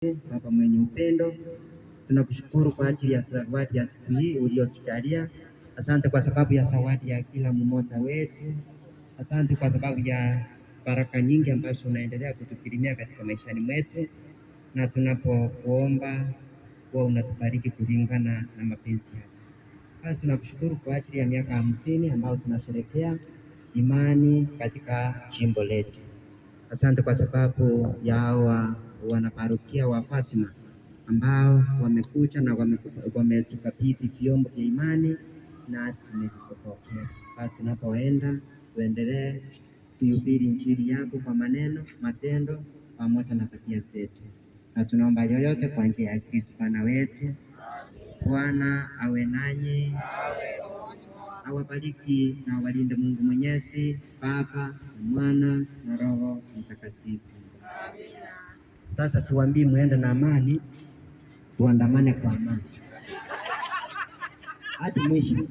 Baba mwenye upendo, tunakushukuru kwa ajili ya zawadi ya siku hii uliyotujalia. Asante kwa sababu ya zawadi ya kila mmoja wetu. Asante kwa sababu ya baraka nyingi ambazo unaendelea kutukirimia katika maishani mwetu, na tunapokuomba huwa unatubariki kulingana na mapenzi yako. Basi tunakushukuru kwa ajili ya miaka 50 ambayo tunasherehekea imani katika jimbo letu. Asante kwa sababu ya hawa wanaparokia wa Fatima ambao wamekuja na wametukabidhi vyombo vya imani na tumevipokea. Basi tunapoenda tuendelee kuhubiri injili yako kwa maneno, matendo pamoja na tabia zetu, na tunaomba yoyote kwa njia ya Kristo Bwana wetu. Bwana awe nanyi, awabariki na awalinde Mungu Mwenyezi, Baba na Mwana na Roho Mtakatifu. Sasa siwaambii muende na amani, tuandamane kwa amani hadi mwisho.